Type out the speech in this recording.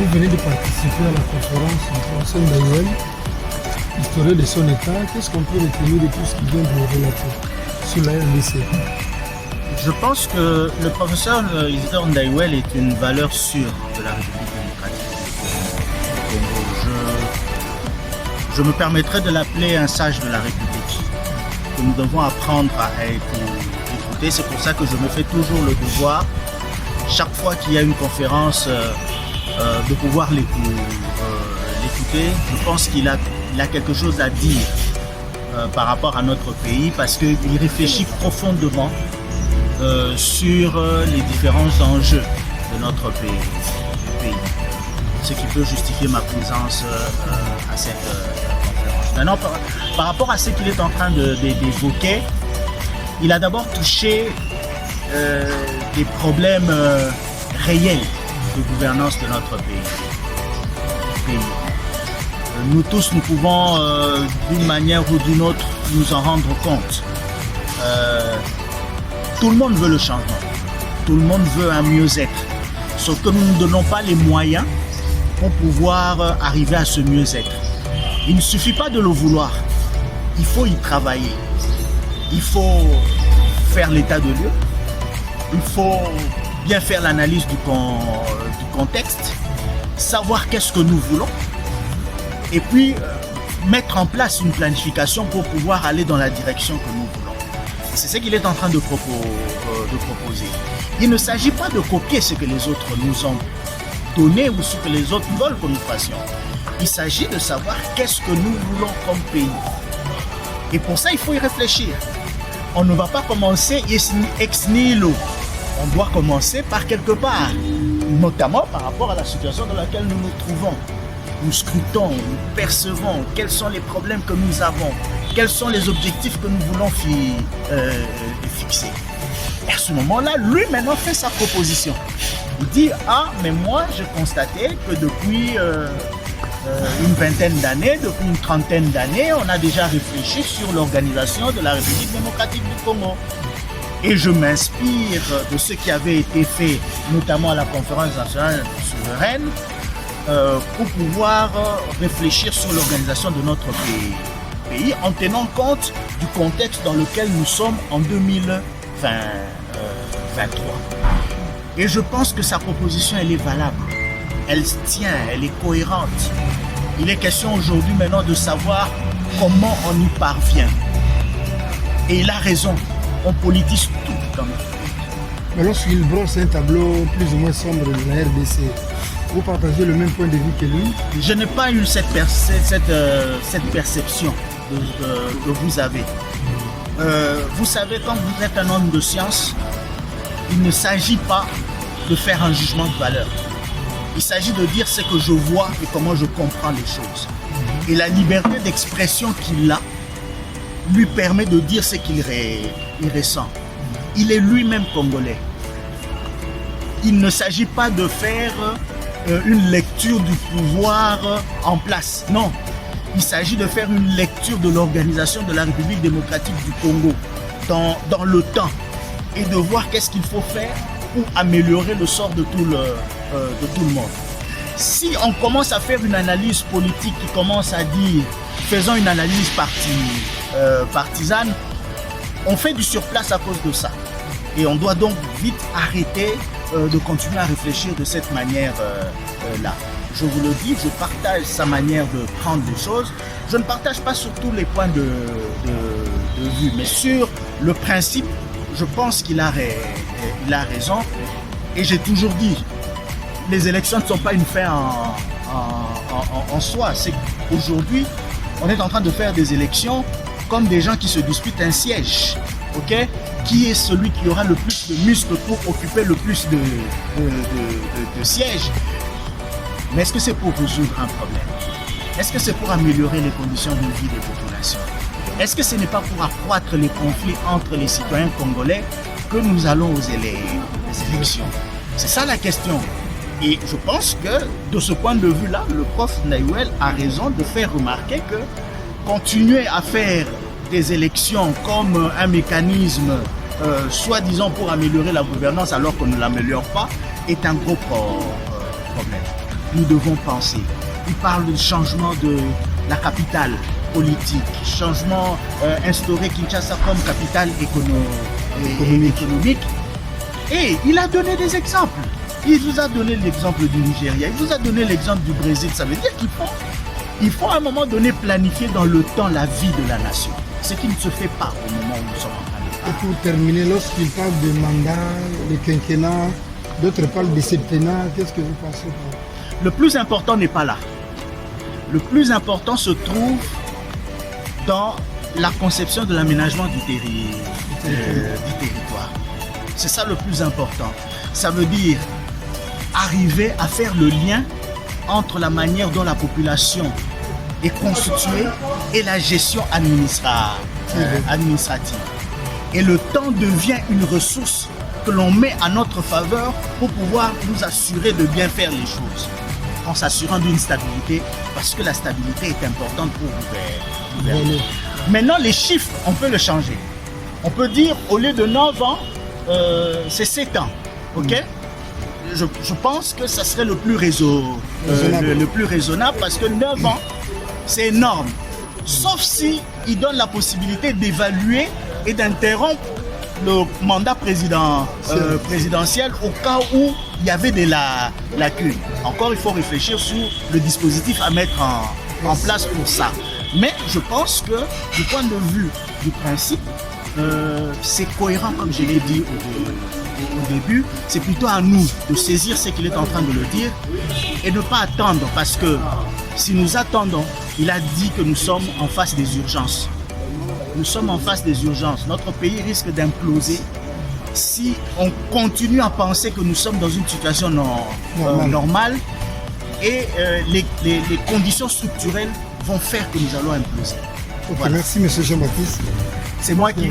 Vous venez de participer à la conférence en Hassan Daouel, historien de son état. Qu'est-ce qu'on peut retenir de tout ce qui vient de vous relater sur la RDC? Je pense que le professeur Isidore Ndaïwel est une valeur sûre de la République démocratique du Congo. Je me permettrai de l'appeler un sage de la République, que nous devons apprendre à écouter. C'est pour ça que je me fais toujours le devoir, chaque fois qu'il y a une conférence, de pouvoir l'écouter. Je pense qu'il a quelque chose à dire par rapport à notre pays, parce qu'il réfléchit profondément sur les différents enjeux de notre pays. Ce qui peut justifier ma présence à cette conférence. Maintenant, par rapport à ce qu'il est en train d'évoquer, il a d'abord touché des problèmes réels de gouvernance de notre pays. Nous tous, nous pouvons d'une manière ou d'une autre nous en rendre compte. Tout le monde veut le changement, tout le monde veut un mieux-être, sauf que nous ne donnons pas les moyens pour pouvoir arriver à ce mieux-être. Il ne suffit pas de le vouloir, il faut y travailler, il faut faire l'état de lieu, il faut bien faire l'analyse du contexte, savoir qu'est-ce que nous voulons, et puis mettre en place une planification pour pouvoir aller dans la direction que nous voulons. C'est ce qu'il est en train de proposer. Il ne s'agit pas de copier ce que les autres nous ont donné ou ce que les autres veulent que nous fassions. Il s'agit de savoir qu'est-ce que nous voulons comme pays. Et pour ça, il faut y réfléchir. On ne va pas commencer ex nihilo. On doit commencer par quelque part, notamment par rapport à la situation dans laquelle nous nous trouvons. Nous scrutons, nous percevons quels sont les problèmes que nous avons, quels sont les objectifs que nous voulons fixer. Et à ce moment-là, lui maintenant fait sa proposition. Il dit, mais moi j'ai constaté que depuis une vingtaine d'années, depuis une trentaine d'années, on a déjà réfléchi sur l'organisation de la République démocratique du Congo. Et je m'inspire de ce qui avait été fait, notamment à la conférence nationale souveraine, pour pouvoir réfléchir sur l'organisation de notre pays en tenant compte du contexte dans lequel nous sommes en 2023. Et je pense que sa proposition, elle est valable, elle tient, elle est cohérente. Il est question aujourd'hui maintenant de savoir comment on y parvient. Et il a raison, on politise tout dans notre pays. Mais lorsqu'il brosse un tableau plus ou moins sombre de la RDC, vous partagez le même point de vue que lui? Je n'ai pas eu cette perception que vous avez. Vous savez, quand vous êtes un homme de science, il ne s'agit pas de faire un jugement de valeur. Il s'agit de dire ce que je vois et comment je comprends les choses. Et la liberté d'expression qu'il a lui permet de dire ce qu'il ressent. Il est lui-même congolais. Il ne s'agit pas de faire une lecture du pouvoir en place. Non, il s'agit de faire une lecture de l'organisation de la République démocratique du Congo dans le temps et de voir qu'est-ce qu'il faut faire pour améliorer le sort de tout le monde. Si on commence à faire une analyse politique qui commence à dire faisons une analyse partisane, on fait du surplace à cause de ça. Et on doit donc vite arrêter de continuer à réfléchir de cette manière-là. Je vous le dis, je partage sa manière de prendre les choses. Je ne partage pas sur tous les points de vue, mais sur le principe, je pense qu'il a raison. Et j'ai toujours dit, les élections ne sont pas une fin en soi. C'est qu'aujourd'hui, on est en train de faire des élections comme des gens qui se disputent un siège. Okay? Qui est celui qui aura le plus de muscles pour occuper le plus de sièges? Mais est-ce que c'est pour résoudre un problème? Est-ce que c'est pour améliorer les conditions de vie des populations? Est-ce que ce n'est pas pour accroître les conflits entre les citoyens congolais que nous allons aux élections? C'est ça la question. Et je pense que de ce point de vue-là, le prof Ndaïwel a raison de faire remarquer que continuer à faire des élections comme un mécanisme soi-disant pour améliorer la gouvernance alors qu'on ne l'améliore pas est un gros problème. nous devons penser. Il parle du changement de la capitale politique, changement instauré Kinshasa comme capitale économique. Et il a donné des exemples. Il vous a donné l'exemple du Nigeria, il vous a donné l'exemple du Brésil. Ça veut dire qu'il faut à un moment donné planifier dans le temps la vie de la nation. Ce qui ne se fait pas au moment où nous sommes en train de parler. Et pour terminer, lorsqu'il parle de mandat, de quinquennat, d'autres parlent de septennat, qu'est-ce que vous pensez? Le plus important n'est pas là. Le plus important se trouve dans la conception de l'aménagement du territoire. C'est ça le plus important. Ça veut dire arriver à faire le lien entre la manière dont la population est constituée et la gestion administrative. Et le temps devient une ressource que l'on met à notre faveur pour pouvoir nous assurer de bien faire les choses, en s'assurant d'une stabilité, parce que la stabilité est importante pour gouverner. Maintenant, les chiffres, on peut le changer. On peut dire, au lieu de 9 ans, c'est 7 ans. Ok? Je pense que ça serait le plus raisonnable, parce que 9 ans, c'est énorme. Sauf si il donne la possibilité d'évaluer et d'interrompre le mandat présidentiel au cas où il y avait des lacunes. Encore, il faut réfléchir sur le dispositif à mettre en place pour ça. Mais je pense que du point de vue du principe, c'est cohérent, comme je l'ai dit au début. C'est plutôt à nous de saisir ce qu'il est en train de le dire et ne pas attendre, parce que si nous attendons, il a dit que nous sommes en face des urgences. Nous sommes en face des urgences. Notre pays risque d'imploser si on continue à penser que nous sommes dans une situation normale et les conditions structurelles vont faire que nous allons imploser. Okay, voilà. Merci, M. Jean-Baptiste. C'est moi qui...